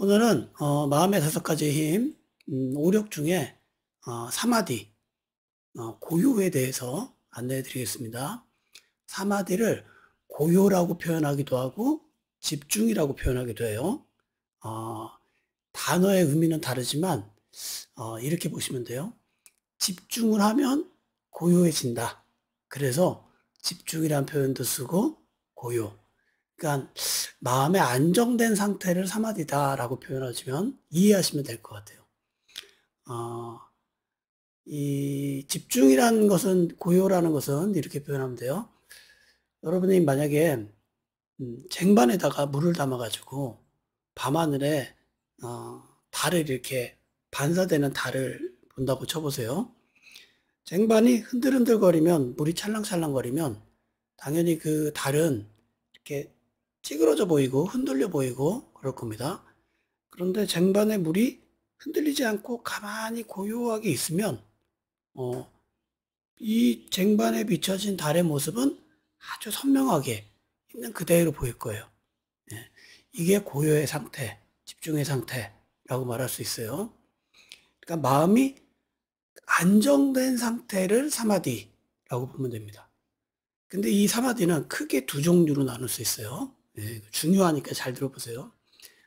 오늘은 마음의 5가지 힘, 오력 중에 사마디, 고요에 대해서 안내해 드리겠습니다. 사마디를 고요라고 표현하기도 하고 집중이라고 표현하기도 해요. 단어의 의미는 다르지만 이렇게 보시면 돼요. 집중을 하면 고요해진다. 그래서 집중이라는 표현도 쓰고 고요. 그러니까 마음의 안정된 상태를 사마디다라고 표현하시면 이해하시면 될 것 같아요. 이 집중이라는 것은, 고요라는 것은 이렇게 표현하면 돼요. 여러분이 만약에 쟁반에다가 물을 담아가지고 밤하늘에 달을 이렇게 반사되는 달을 본다고 쳐보세요. 쟁반이 흔들흔들거리면, 물이 찰랑찰랑거리면 당연히 그 달은 이렇게 찌그러져 보이고 흔들려 보이고 그럴 겁니다. 그런데 쟁반에 물이 흔들리지 않고 가만히 고요하게 있으면 이 쟁반에 비춰진 달의 모습은 아주 선명하게 있는 그대로 보일 거예요. 예. 이게 고요의 상태, 집중의 상태라고 말할 수 있어요. 그러니까 마음이 안정된 상태를 사마디라고 보면 됩니다. 근데 이 사마디는 크게 두 종류로 나눌 수 있어요. 예, 중요하니까 잘 들어보세요.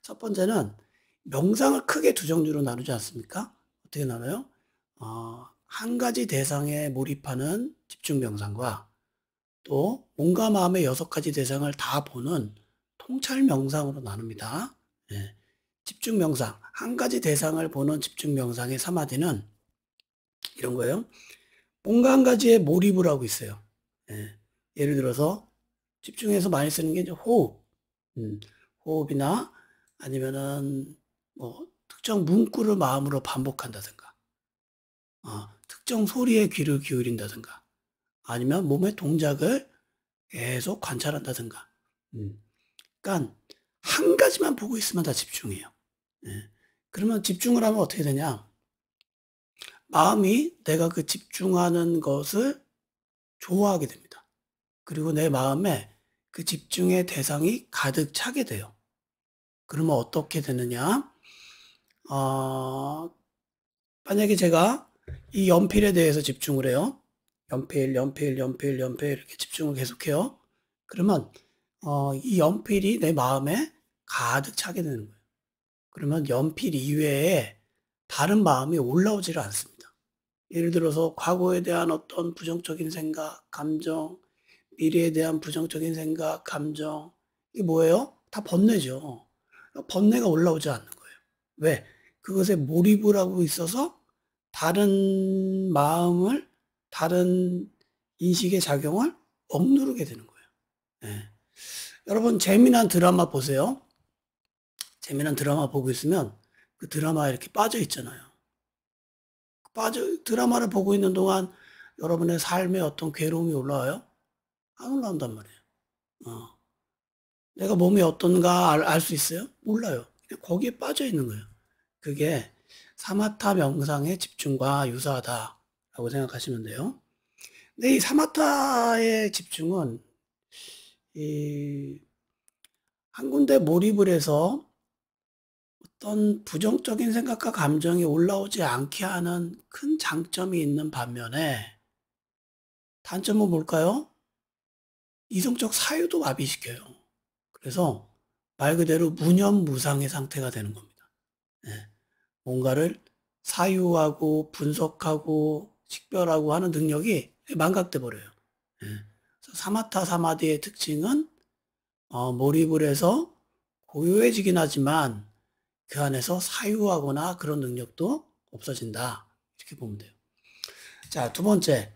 첫 번째는 명상을 크게 두 종류로 나누지 않습니까? 어떻게 나눠요? 한 가지 대상에 몰입하는 집중 명상과 또 몸과 마음의 6가지 대상을 다 보는 통찰 명상으로 나눕니다. 예. 집중 명상, 한 가지 대상을 보는 집중 명상의 사마디는 이런 거예요. 뭔가 한 가지에 몰입을 하고 있어요. 예. 예를 들어서 집중해서 많이 쓰는 게 이제 호흡, 호흡이나 아니면은 뭐 특정 문구를 마음으로 반복한다든가, 특정 소리에 귀를 기울인다든가, 아니면 몸의 동작을 계속 관찰한다든가. 그러니까 한 가지만 보고 있으면 다 집중해요. 예. 그러면 집중을 하면 어떻게 되냐? 마음이 내가 그 집중하는 것을 좋아하게 됩니다. 그리고 내 마음에 그 집중의 대상이 가득 차게 돼요. 그러면 어떻게 되느냐? 만약에 제가 이 연필에 대해서 집중을 해요. 연필 이렇게 집중을 계속해요. 그러면 이 연필이 내 마음에 가득 차게 되는 거예요. 그러면 연필 이외에 다른 마음이 올라오지를 않습니다. 예를 들어서 과거에 대한 어떤 부정적인 생각, 감정, 미래에 대한 부정적인 생각, 감정, 이게 뭐예요? 다 번뇌죠. 번뇌가 올라오지 않는 거예요. 왜? 그것에 몰입을 하고 있어서 다른 마음을, 다른 인식의 작용을 억누르게 되는 거예요. 예. 여러분, 재미난 드라마 보세요. 재미난 드라마 보고 있으면 그 드라마에 이렇게 빠져 있잖아요. 드라마를 보고 있는 동안 여러분의 삶에 어떤 괴로움이 올라와요? 안 올라온단 말이에요. 어. 내가 몸이 어떤가 알 수 있어요? 몰라요. 그냥 거기에 빠져 있는 거예요. 그게 사마타 명상의 집중과 유사하다라고 생각하시면 돼요. 근데 이 사마타의 집중은 한 군데 몰입을 해서 어떤 부정적인 생각과 감정이 올라오지 않게 하는 큰 장점이 있는 반면에 단점은 뭘까요? 이성적 사유도 마비시켜요. 그래서 말 그대로 무념무상의 상태가 되는 겁니다. 예. 뭔가를 사유하고 분석하고 식별하고 하는 능력이 망각돼 버려요. 예. 그래서 사마타 사마디의 특징은 몰입을 해서 고요해지긴 하지만 그 안에서 사유하거나 그런 능력도 없어진다. 이렇게 보면 돼요. 자, 두 번째,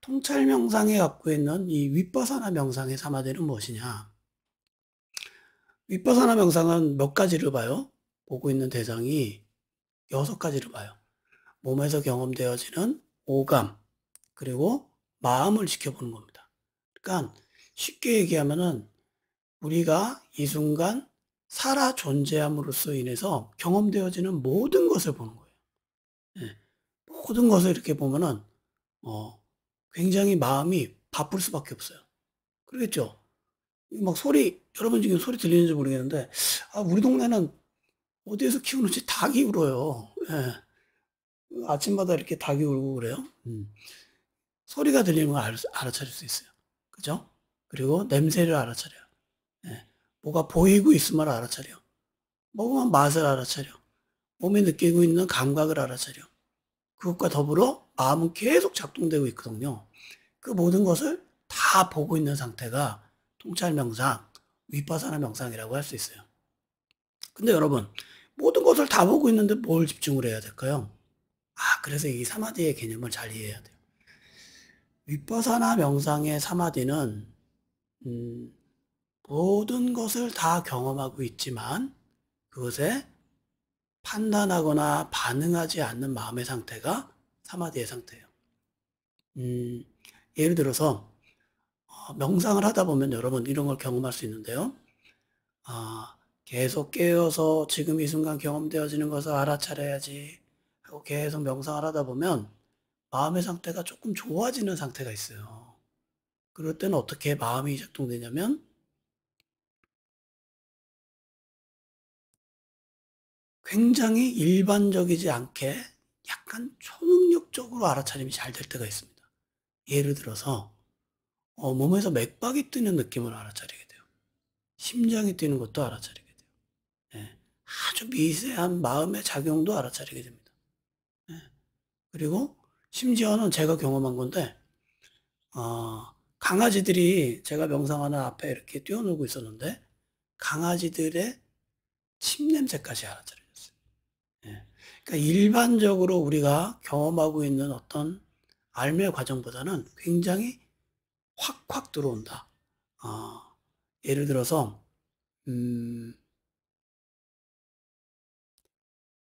통찰 명상에 갖고 있는 이 윗바사나 명상의 사마디는 무엇이냐? 윗바사나 명상은 몇 가지를 봐요? 보고 있는 대상이 6가지를 봐요. 몸에서 경험되어지는 오감, 그리고 마음을 지켜보는 겁니다. 그러니까 쉽게 얘기하면은 우리가 이 순간 살아 존재함으로써 인해서 경험되어지는 모든 것을 보는 거예요. 예. 모든 것을 이렇게 보면은 굉장히 마음이 바쁠 수밖에 없어요. 그러겠죠? 막 소리, 여러분 지금 소리 들리는지 모르겠는데, 우리 동네는 어디에서 키우는지 닭이 울어요. 예. 아침마다 이렇게 닭이 울고 그래요. 소리가 들리는 걸 알아차릴 수 있어요. 그죠? 그리고 냄새를 알아차려요. 예. 뭐가 보이고 있음을 알아차려. 먹으면 맛을 알아차려. 몸이 느끼고 있는 감각을 알아차려. 그것과 더불어 마음은 계속 작동되고 있거든요. 그 모든 것을 다 보고 있는 상태가 통찰 명상, 위파사나 명상이라고 할 수 있어요. 근데 여러분, 모든 것을 다 보고 있는데 뭘 집중을 해야 될까요? 그래서 이 사마디의 개념을 잘 이해해야 돼요. 위파사나 명상의 사마디는 모든 것을 다 경험하고 있지만 그것에 판단하거나 반응하지 않는 마음의 상태가 사마디의 상태예요. 예를 들어서 명상을 하다 보면 여러분 이런 걸 경험할 수 있는데요. 계속 깨어서 지금 이 순간 경험되어지는 것을 알아차려야지 하고 계속 명상을 하다 보면 마음의 상태가 조금 좋아지는 상태가 있어요. 그럴 때는 어떻게 마음이 작동되냐면 굉장히 일반적이지 않게 약간 초능력적으로 알아차림이 잘 될 때가 있습니다. 예를 들어서 몸에서 맥박이 뛰는 느낌을 알아차리게 돼요. 심장이 뛰는 것도 알아차리게 돼요. 예, 아주 미세한 마음의 작용도 알아차리게 됩니다. 예, 그리고 심지어는 제가 경험한 건데 강아지들이 제가 명상하는 앞에 이렇게 뛰어놀고 있었는데 강아지들의 침 냄새까지 알아차려졌어요. 예, 그러니까 일반적으로 우리가 경험하고 있는 어떤 알매 과정보다는 굉장히 확확 들어온다. 예를 들어서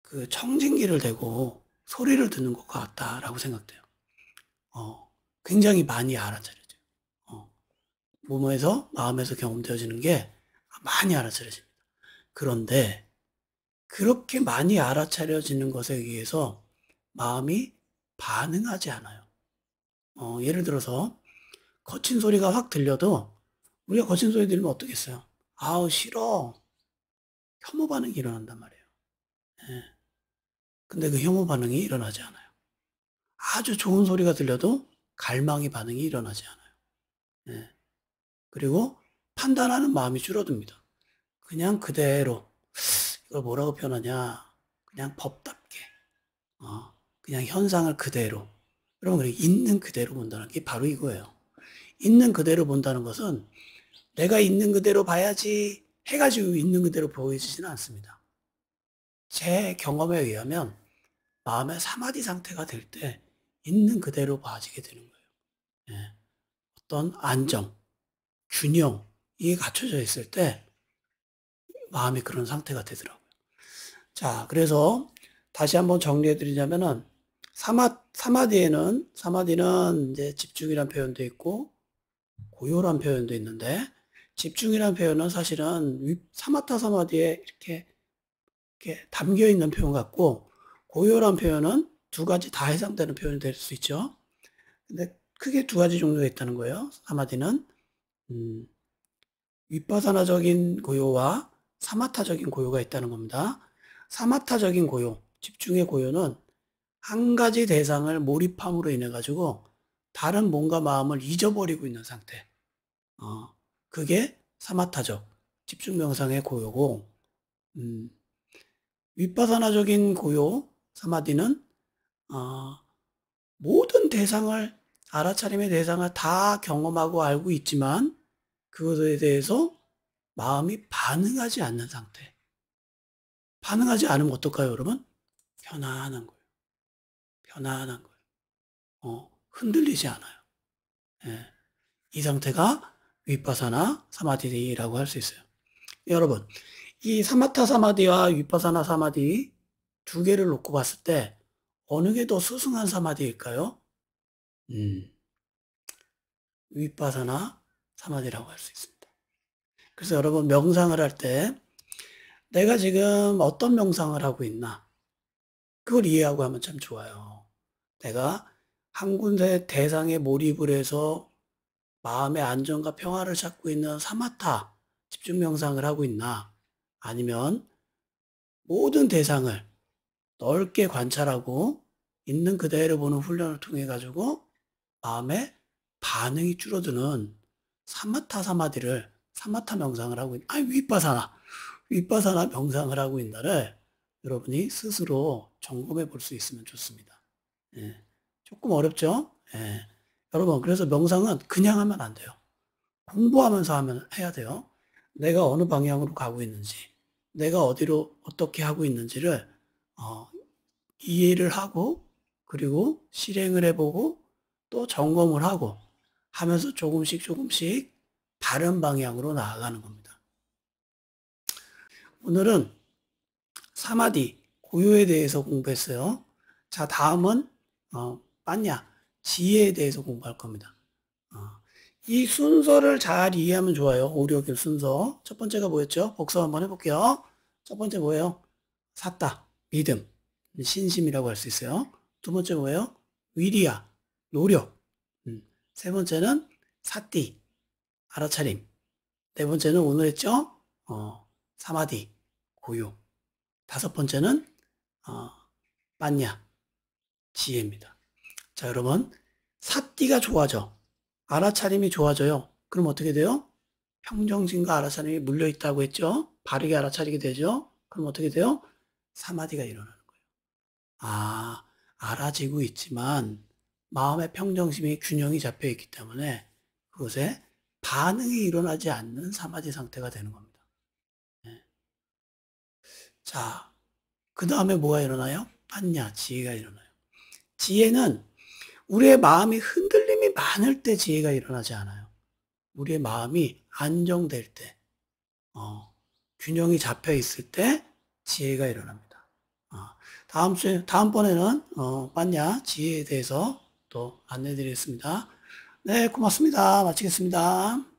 그 청진기를 대고 소리를 듣는 것 같다라고 생각돼요. 굉장히 많이 알아차려져요. 몸에서 마음에서 경험되어지는 게 많이 알아차려집니다. 그런데 그렇게 많이 알아차려지는 것에 의해서 마음이 반응하지 않아요. 예를 들어서 거친 소리가 확 들려도 우리가 거친 소리 들으면 어떻겠어요? 아우 싫어. 혐오 반응이 일어난단 말이에요. 예. 근데 그 혐오 반응이 일어나지 않아요. 아주 좋은 소리가 들려도 갈망의 반응이 일어나지 않아요. 예. 그리고 판단하는 마음이 줄어듭니다. 그냥 그대로 이걸 뭐라고 표현하냐? 그냥 법답게, 그냥 현상을 그대로. 여러분, 있는 그대로 본다는 게 바로 이거예요. 있는 그대로 본다는 것은 내가 있는 그대로 봐야지 해가지고 있는 그대로 보여지지는 않습니다. 제 경험에 의하면 마음의 사마디 상태가 될 때 있는 그대로 봐지게 되는 거예요. 예. 어떤 안정, 균형, 이게 갖춰져 있을 때 마음이 그런 상태가 되더라고요. 자, 그래서 다시 한번 정리해 드리자면은 사마디는 이제 집중이란 표현도 있고 고요란 표현도 있는데 집중이란 표현은 사실은 사마타 사마디에 이렇게 담겨 있는 표현 같고 고요란 표현은 두 가지 다 해당되는 표현이 될 수 있죠. 근데 크게 두 가지 종류가 있다는 거예요. 사마디는 윗바사나적인 고요와 사마타적인 고요가 있다는 겁니다. 사마타적인 고요, 집중의 고요는 한 가지 대상을 몰입함으로 인해 가지고 다른 몸과 마음을 잊어버리고 있는 상태. 그게 사마타적 집중 명상의 고요고, 윗바사나적인 고요, 사마디는 모든 대상을 알아차림의 대상을 다 경험하고 알고 있지만 그것에 대해서 마음이 반응하지 않는 상태. 반응하지 않으면 어떨까요, 여러분? 편안한 거예요. 편안한 거예요. 흔들리지 않아요. 예. 이 상태가 윗바사나 사마디라고 할 수 있어요. 여러분, 이 사마타 사마디와 윗바사나 사마디 두 개를 놓고 봤을 때 어느 게 더 수승한 사마디일까요? 윗바사나 사마디라고 할 수 있습니다. 그래서 여러분 명상을 할 때 내가 지금 어떤 명상을 하고 있나 그걸 이해하고 하면 참 좋아요. 내가 한 군데 대상에 몰입을 해서 마음의 안정과 평화를 찾고 있는 사마타 집중 명상을 하고 있나 아니면 모든 대상을 넓게 관찰하고 있는 그대로 보는 훈련을 통해 가지고 마음의 반응이 줄어드는 사마타 사마디를 사마타 명상을 하고 윗바사나 명상을 하고 있나를 여러분이 스스로 점검해 볼 수 있으면 좋습니다. 예, 조금 어렵죠? 예. 여러분, 그래서 명상은 그냥 하면 안 돼요. 공부하면서 해야 돼요. 내가 어느 방향으로 가고 있는지, 내가 어디로 어떻게 하고 있는지를 이해를 하고, 그리고 실행을 해보고, 또 점검을 하고 하면서 조금씩 다른 방향으로 나아가는 겁니다. 오늘은 사마디, 고요에 대해서 공부했어요. 자, 다음은 빠냐, 지혜에 대해서 공부할 겁니다. 이 순서를 잘 이해하면 좋아요. 오리오길 순서. 첫 번째가 뭐였죠? 복습 한번 해볼게요. 첫 번째 뭐예요? 사타, 믿음, 신심이라고 할 수 있어요. 두 번째 뭐예요? 위리야, 노력. 세 번째는 사띠, 알아차림. 네 번째는 오늘 했죠? 사마디, 고요. 다섯 번째는 빠냐, 지혜입니다. 자, 여러분, 사띠가 좋아져. 알아차림이 좋아져요. 그럼 어떻게 돼요? 평정심과 알아차림이 물려있다고 했죠? 바르게 알아차리게 되죠? 그럼 어떻게 돼요? 사마디가 일어나는 거예요. 알아지고 있지만 마음의 평정심이 균형이 잡혀 있기 때문에 그것에 반응이 일어나지 않는 사마디 상태가 되는 겁니다. 네. 자, 그 다음에 뭐가 일어나요? 빠냐, 지혜가 일어나요. 지혜는 우리의 마음이 흔들림이 많을 때 지혜가 일어나지 않아요. 우리의 마음이 안정될 때, 균형이 잡혀 있을 때 지혜가 일어납니다. 다음번에는, 빠냐, 지혜에 대해서 또 안내 드리겠습니다. 네, 고맙습니다. 마치겠습니다.